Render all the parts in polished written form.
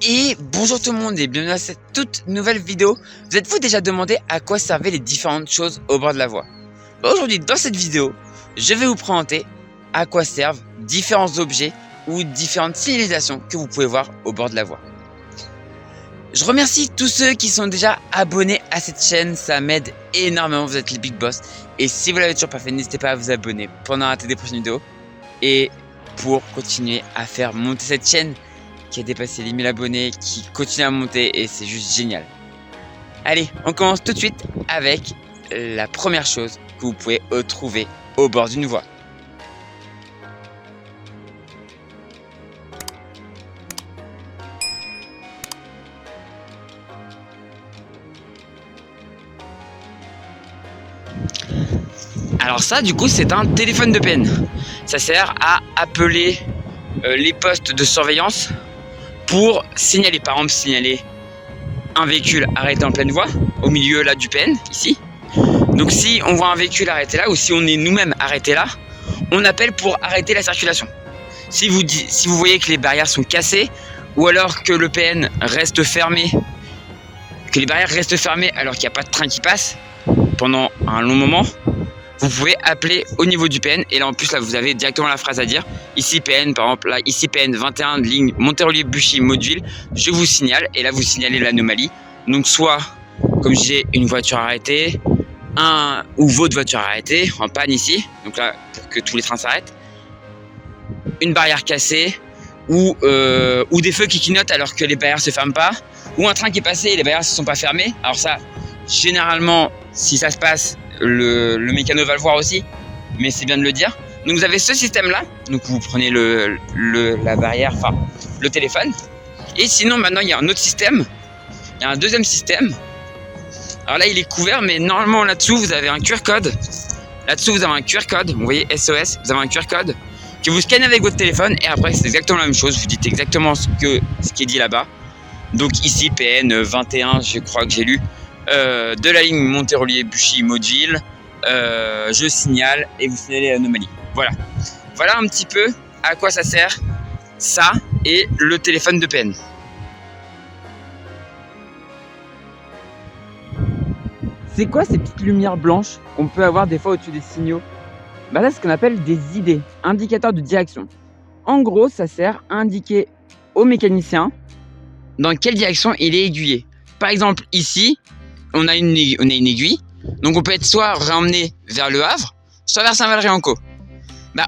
Et bonjour tout le monde et bienvenue à cette toute nouvelle vidéo. Vous êtes-vous déjà demandé à quoi servaient les différentes choses au bord de la voie? Aujourd'hui dans cette vidéo, je vais vous présenter à quoi servent différents objets ou différentes signalisations que vous pouvez voir au bord de la voie. Je remercie tous ceux qui sont déjà abonnés à cette chaîne, ça m'aide énormément, vous êtes les big boss. Et si vous l'avez toujours pas fait, n'hésitez pas à vous abonner pour ne rater des prochaines vidéos. Et pour continuer à faire monter cette chaîne qui a dépassé les 1000 abonnés, qui continue à monter et c'est juste génial. Allez, on commence tout de suite avec la première chose que vous pouvez trouver au bord d'une voie. Alors ça, du coup, c'est un téléphone de PN. Ça sert à appeler les postes de surveillance pour signaler, par exemple, signaler un véhicule arrêté en pleine voie, au milieu là du PN, ici. Donc si on voit un véhicule arrêté là, ou si on est nous-mêmes arrêté là, on appelle pour arrêter la circulation. Si vous voyez que les barrières sont cassées, ou alors que le PN reste fermé, que les barrières restent fermées alors qu'il n'y a pas de train qui passe pendant un long moment, vous pouvez appeler au niveau du PN et là en plus là vous avez directement la phrase à dire ici PN, par exemple là ici PN 21 de ligne Monterolier-Buchy Modeville, je vous signale, et là vous signalez l'anomalie. Donc soit comme j'ai une voiture arrêtée, ou votre voiture arrêtée en panne ici, donc là pour que tous les trains s'arrêtent, une barrière cassée, ou des feux qui clignotent alors que les barrières se ferment pas, ou un train qui est passé et les barrières se sont pas fermées. Alors ça généralement si ça se passe, le mécano va le voir aussi, mais c'est bien de le dire. Donc vous avez ce système là, donc vous prenez la barrière, enfin le téléphone, et sinon maintenant il y a un autre système, il y a un deuxième système. Alors là il est couvert, mais normalement là-dessous vous avez un QR code, vous voyez SOS, vous avez un QR code que vous scannez avec votre téléphone, et après c'est exactement la même chose, vous dites exactement ce qui est dit là-bas. Donc ici PN 21, je crois que j'ai lu, de la ligne Monterolier-Buchy Modeville, je signale, et vous signalez l'anomalie. Voilà un petit peu à quoi ça sert, ça et le téléphone de PN. C'est quoi ces petites lumières blanches qu'on peut avoir des fois au-dessus des signaux? Là, c'est ce qu'on appelle des ID, indicateurs de direction. En gros, ça sert à indiquer au mécanicien dans quelle direction il est aiguillé. Par exemple, ici, on a une aiguille, donc on peut être soit réemmené vers Le Havre, soit vers Saint-Valery-en-Caux.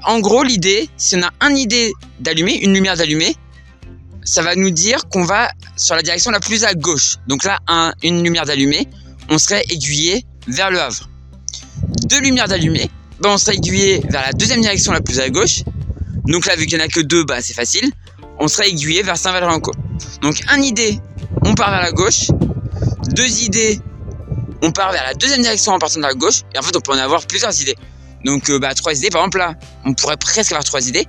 En gros, l'idée, si on a une lumière d'allumée, ça va nous dire qu'on va sur la direction la plus à gauche. Donc là, une lumière d'allumée, on serait aiguillé vers Le Havre. Deux lumières d'allumée, on serait aiguillé vers la deuxième direction la plus à gauche. Donc là, vu qu'il n'y en a que deux, c'est facile. On serait aiguillé vers Saint-Valery-en-Caux. Donc un idée, on part vers la gauche. Deux idées, on part vers la deuxième direction en partant de la gauche. Et en fait, on peut en avoir plusieurs idées. Donc trois idées, par exemple là, on pourrait presque avoir trois idées.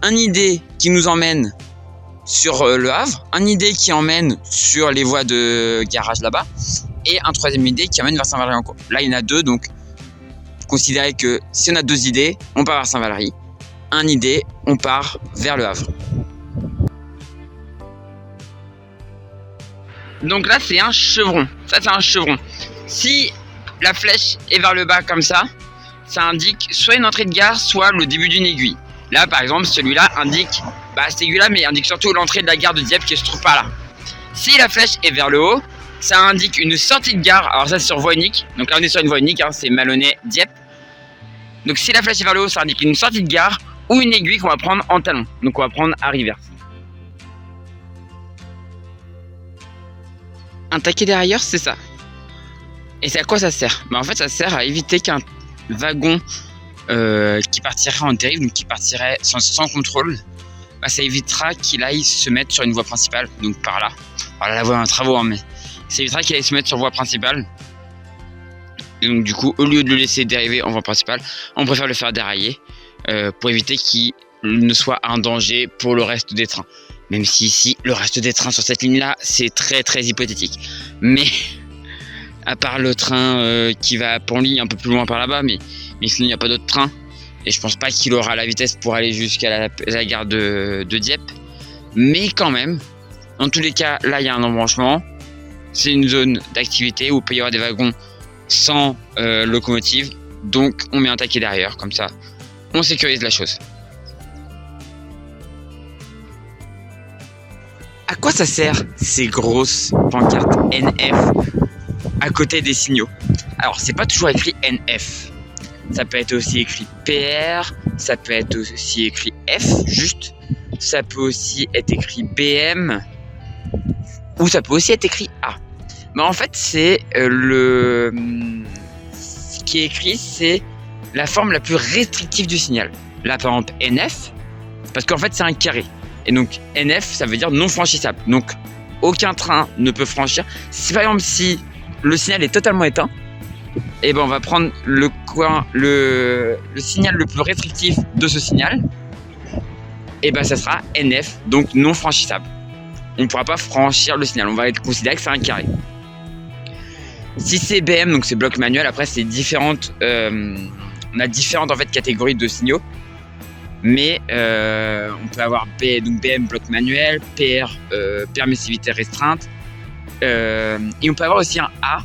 Une idée qui nous emmène sur Le Havre, une idée qui emmène sur les voies de garage là-bas, et un troisième idée qui emmène vers Saint-Valery-en-Caux. Là, il y en a deux, donc considérez que si on a deux idées, on part vers Saint-Valery. Une idée, on part vers Le Havre. Donc là, c'est un chevron. Ça, c'est un chevron. Si la flèche est vers le bas comme ça indique soit une entrée de gare, soit le début d'une aiguille. Là, par exemple, celui-là indique cette aiguille-là, mais indique surtout l'entrée de la gare de Dieppe qui se trouve pas là. Si la flèche est vers le haut, ça indique une sortie de gare. Alors ça, c'est sur voie unique. Donc là, on est sur une voie unique, c'est Malonnet-Dieppe. Donc si la flèche est vers le haut, ça indique une sortie de gare ou une aiguille qu'on va prendre en talon. Donc on va prendre à reverse. Un taquet derrière, c'est ça. Et c'est à quoi ça sert? En fait, ça sert à éviter qu'un wagon qui partirait en dérive, donc qui partirait sans contrôle, ça évitera qu'il aille se mettre sur une voie principale, donc par là. Alors là, la voie est en travaux, mais ça évitera qu'il aille se mettre sur voie principale. Et donc du coup, au lieu de le laisser dériver en voie principale, on préfère le faire dérailler pour éviter qu'il ne soit un danger pour le reste des trains. Même si ici, le reste des trains sur cette ligne-là, c'est très très hypothétique. Mais à part le train qui va à Panly un peu plus loin par là-bas, mais sinon il n'y a pas d'autres trains. Et je pense pas qu'il aura la vitesse pour aller jusqu'à la gare de Dieppe. Mais quand même, Dans tous les cas, là, il y a un embranchement. C'est une zone d'activité où il peut y avoir des wagons sans locomotive. Donc, on met un taquet derrière, comme ça, on sécurise la chose. À quoi ça sert ces grosses pancartes NF à côté des signaux? Alors, c'est pas toujours écrit NF. Ça peut être aussi écrit PR, ça peut être aussi écrit F, juste. Ça peut aussi être écrit BM, ou ça peut aussi être écrit A. Mais en fait, c'est ce qui est écrit, c'est la forme la plus restrictive du signal. Là, par exemple, NF, parce qu'en fait, c'est un carré. Et donc, NF, ça veut dire non franchissable. Donc, aucun train ne peut franchir. Si, par exemple, si le signal est totalement éteint, et ben on va prendre le signal le plus restrictif de ce signal, et ben ça sera NF, donc non franchissable. On ne pourra pas franchir le signal, on va considérer que c'est un carré. Si c'est BM, donc c'est bloc manuel, après c'est différentes, on a différentes en fait catégories de signaux, mais on peut avoir donc BM bloc manuel, PR permissivité restreinte, et on peut avoir aussi un A.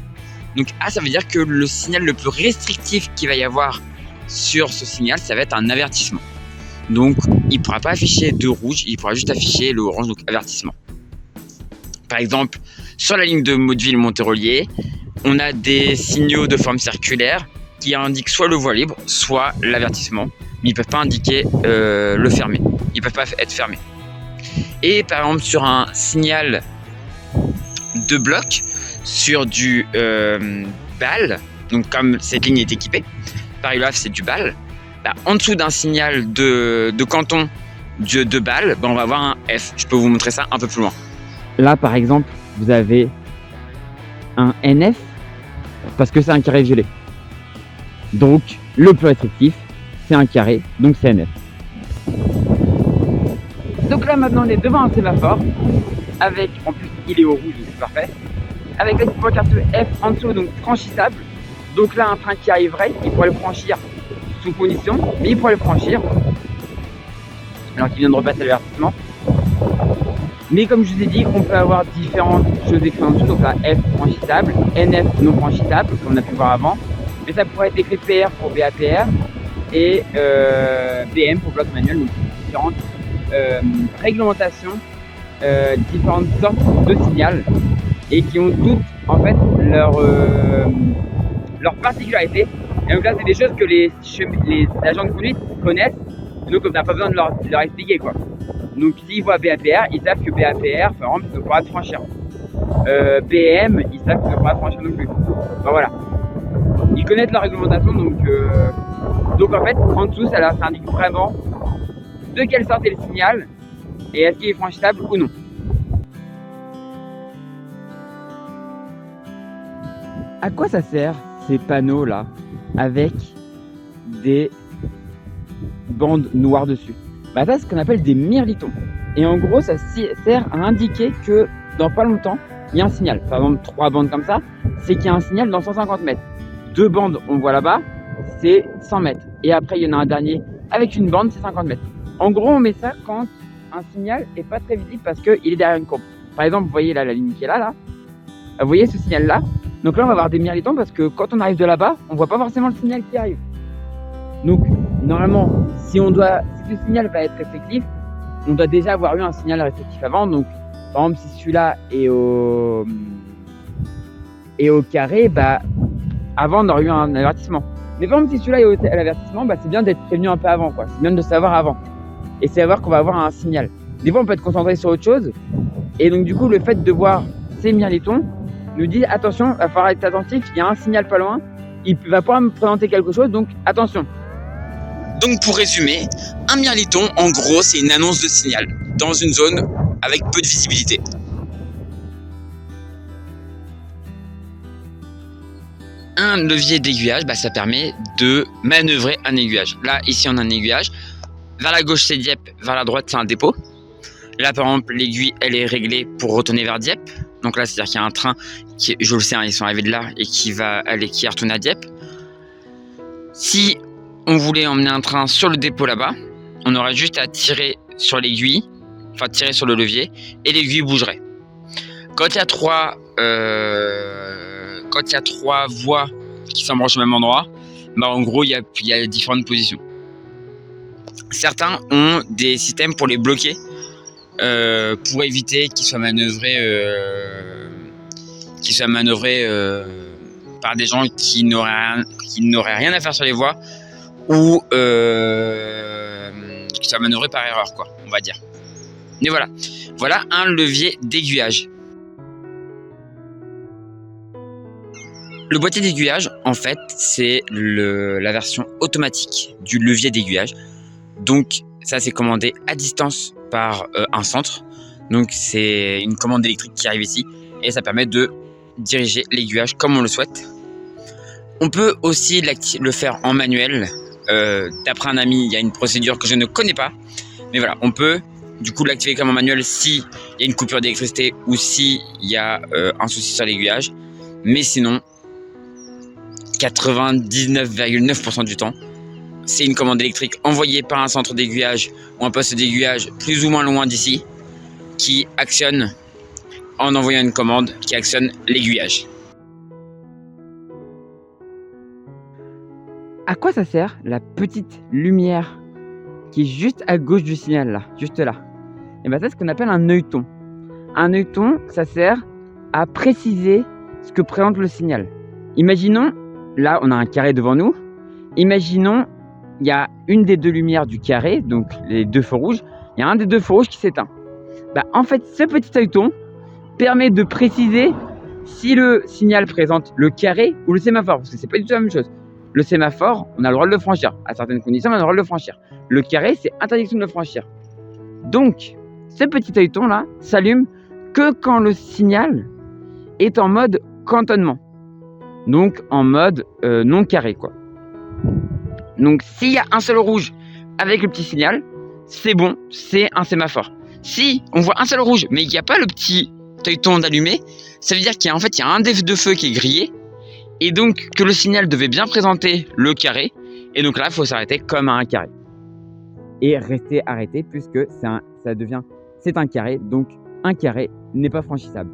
Donc A, ça veut dire que le signal le plus restrictif qu'il va y avoir sur ce signal, ça va être un avertissement. Donc il ne pourra pas afficher de rouge, il pourra juste afficher le orange, donc avertissement. Par exemple, sur la ligne de Motteville-Monterolier, on a des signaux de forme circulaire qui indiquent soit le voie libre, soit l'avertissement, mais ils ne peuvent pas indiquer le fermé. Ils ne peuvent pas être fermés. Et par exemple, sur un signal de bloc, sur du BAL, donc comme cette ligne est équipée, Paris-Le Havre c'est du BAL, bah, en dessous d'un signal de canton de BAL, bah, on va avoir un F. Je peux vous montrer ça un peu plus loin. Là par exemple, vous avez un NF parce que c'est un carré violet. Donc le plus restrictif, c'est un carré, donc c'est NF. Donc là maintenant on est devant un sémaphore, avec, en plus il est au rouge, donc c'est parfait, avec la petite pancarte F en dessous, donc franchissable. Donc là un train qui arriverait, il pourrait le franchir sous condition, mais il pourrait le franchir, alors qu'il vient de repasser l'avertissement. Mais comme je vous ai dit, on peut avoir différentes choses écrites en dessous, donc là F franchissable, NF non franchissable, comme on a pu voir avant, mais ça pourrait être écrit PR pour BAPR et BM pour bloc manuel, donc différentes réglementations, différentes sortes de signal et qui ont toutes en fait leur particularité. Et donc là c'est des choses que les agents de conduite connaissent, et donc on n'a pas besoin de leur expliquer quoi. Donc s'ils voient BAPR, ils savent que BAPR par exemple ne pourra pas franchir. BM, ils savent qu'ils ne pourra pas franchir non plus. Enfin, voilà. Ils connaissent la réglementation, donc en fait en dessous ça indique vraiment de quelle sorte est le signal et est-ce qu'il est franchissable ou non. À quoi ça sert ces panneaux là avec des bandes noires dessus? Bah ça c'est ce qu'on appelle des mirlitons. Et en gros ça sert à indiquer que dans pas longtemps il y a un signal. Par exemple 3 bandes comme ça, c'est qu'il y a un signal dans 150 mètres. 2 bandes on voit là-bas, c'est 100 mètres. Et après il y en a un dernier avec une bande, c'est 50 mètres. En gros on met ça quand un signal est pas très visible parce qu'il est derrière une courbe. Par exemple vous voyez là la ligne qui est là. Vous voyez ce signal là. Donc là on va avoir des mirlitons parce que quand on arrive de là-bas, on voit pas forcément le signal qui arrive. Donc normalement si le signal va être restrictif, on doit déjà avoir eu un signal restrictif avant. Donc par exemple si celui-là est au carré, bah avant on aurait eu un avertissement. Mais par exemple si celui-là est à l'avertissement, bah c'est bien d'être prévenu un peu avant quoi. C'est bien de savoir avant. Et c'est savoir qu'on va avoir un signal. Des fois on peut être concentré sur autre chose. Et donc du coup le fait de voir ces mirlitons nous dit attention, il va falloir être attentif, il y a un signal pas loin, il va pouvoir me présenter quelque chose, donc attention. Donc pour résumer, un mirliton en gros c'est une annonce de signal dans une zone avec peu de visibilité. Un levier d'aiguillage, bah, ça permet de manœuvrer un aiguillage. Là ici on a un aiguillage, vers la gauche c'est Dieppe, vers la droite c'est un dépôt. Là par exemple l'aiguille elle est réglée pour retourner vers Dieppe. Donc là c'est à dire qu'il y a un train qui, je le sais hein, ils sont arrivés de là et qui est retourné à Dieppe. Si on voulait emmener un train sur le dépôt là-bas, on aurait juste à tirer sur l'aiguille enfin tirer sur le levier, et l'aiguille bougerait. Quand il y a trois voies qui s'embranchent au même endroit, bah en gros il y a différentes positions. Certains ont des systèmes pour les bloquer, pour éviter qu'ils soient manœuvrés par des gens qui n'auraient rien à faire sur les voies, ou qui soient manœuvrés par erreur, quoi, on va dire. Mais voilà un levier d'aiguillage. Le boîtier d'aiguillage, en fait, c'est la version automatique du levier d'aiguillage. Donc ça, c'est commandé à distance par un centre. Donc c'est une commande électrique qui arrive ici et ça permet de diriger l'aiguillage comme on le souhaite. On peut aussi le faire en manuel. D'après un ami, il y a une procédure que je ne connais pas. Mais voilà, on peut du coup l'activer comme en manuel s'il y a une coupure d'électricité ou s'il y a un souci sur l'aiguillage. Mais sinon, 99,9% du temps, c'est une commande électrique envoyée par un centre d'aiguillage ou un poste d'aiguillage plus ou moins loin d'ici qui actionne en envoyant une commande qui actionne l'aiguillage. À quoi ça sert la petite lumière qui est juste à gauche du signal là, juste là? Et bien c'est ce qu'on appelle un œilleton. Un œilleton, ça sert à préciser ce que présente le signal. Imaginons, là on a un carré devant nous. Imaginons, il y a une des deux lumières du carré, donc les deux feux rouges. Il y a un des deux feux rouges qui s'éteint. Bah, en fait, ce petit œilleton permet de préciser si le signal présente le carré ou le sémaphore, parce que c'est pas du tout la même chose. Le sémaphore, on a le droit de le franchir. À certaines conditions, on a le droit de le franchir. Le carré, c'est interdiction de le franchir. Donc, ce petit œilleton là s'allume que quand le signal est en mode cantonnement. Donc, en mode non carré, quoi. Donc, s'il y a un seul rouge avec le petit signal, c'est bon, c'est un sémaphore. Si on voit un seul rouge, mais il n'y a pas le petit œilleton d'allumé, ça veut dire qu'il y a un des deux feux qui est grillé, et donc que le signal devait bien présenter le carré, et donc là, il faut s'arrêter comme à un carré. Et rester arrêté, puisque c'est un carré, donc un carré n'est pas franchissable.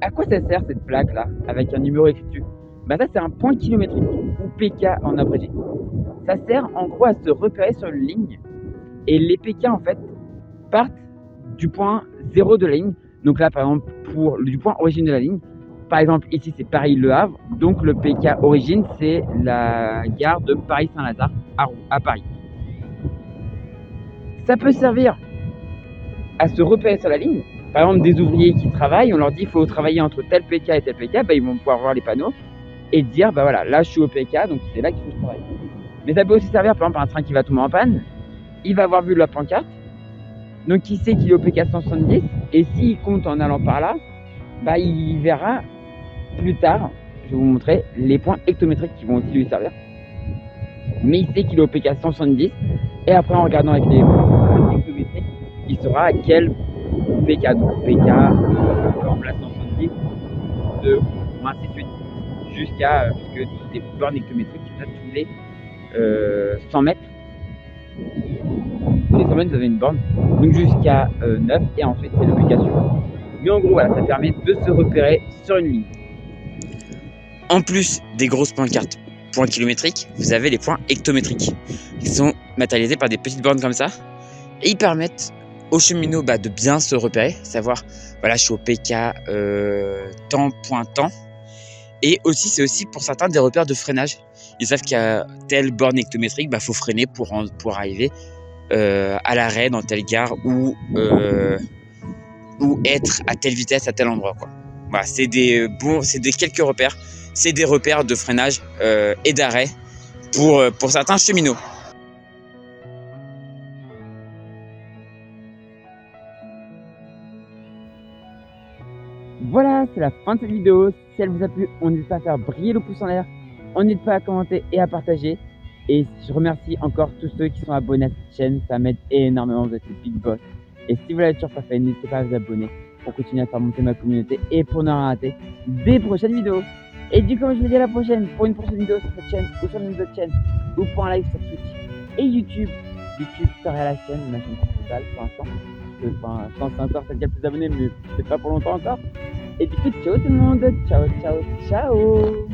À quoi ça sert cette plaque là, avec un numéro écrit dessus? Bah ça c'est un point kilométrique, ou PK en abrégé. Ça sert en gros à se repérer sur une ligne, et les PK en fait partent du point 0 de la ligne. Donc là par exemple du point origine de la ligne, par exemple ici c'est Paris-Le Havre, donc le PK origine c'est la gare de Paris-Saint-Lazare à Paris. Ça peut servir à se repérer sur la ligne. Par exemple, des ouvriers qui travaillent, on leur dit qu'il faut travailler entre tel PK et tel PK, bah, ils vont pouvoir voir les panneaux et dire, bah voilà, là je suis au PK, donc c'est là qu'il faut que je travaille. Mais ça peut aussi servir, par exemple, à un train qui va tomber en panne, il va avoir vu la pancarte, donc il sait qu'il est au PK 170, et s'il compte en allant par là, bah il verra plus tard, je vais vous montrer, les points hectométriques qui vont aussi lui servir. Mais il sait qu'il est au PK 170, et après en regardant avec les points hectométriques, il saura à quel PK, donc PK, en place 170, 2, ou ainsi de suite, jusqu'à des bornes hectométriques qui passent tous les 100 mètres. Tous les 100 mètres, vous avez une borne, donc jusqu'à 9, et ensuite c'est le PK suivant. Mais en gros, voilà, ça permet de se repérer sur une ligne. En plus des grosses pancartes points kilométriques, vous avez les points hectométriques, qui sont matérialisés par des petites bornes comme ça, et ils permettent aux cheminots de bien se repérer, savoir voilà je suis au PK temps point temps, et aussi c'est aussi pour certains des repères de freinage. Ils savent qu'il y a telle borne hectométrique, faut freiner pour arriver à l'arrêt dans telle gare ou être à telle vitesse à tel endroit, quoi. Voilà, c'est des quelques repères, c'est des repères de freinage et d'arrêt pour certains cheminots. Voilà, c'est la fin de cette vidéo. Si elle vous a plu, on n'hésite pas à faire briller le pouce en l'air, on n'hésite pas à commenter et à partager. Et je remercie encore tous ceux qui sont abonnés à cette chaîne, ça m'aide énormément, vous êtes les big boss. Et si vous l'avez toujours pas fait, n'hésitez pas à vous abonner pour continuer à faire monter ma communauté et pour ne rien rater des prochaines vidéos. Et du coup, je vous dis à la prochaine pour une prochaine vidéo sur cette chaîne ou sur une autre chaîne ou pour un live sur Twitch. et YouTube. YouTube serait la chaîne, ma chaîne principale pour l'instant. Je pense encore celle qui a le plus d'abonnés, mais c'est pas pour longtemps encore. Et du coup, ciao tout le monde, ciao ciao ciao.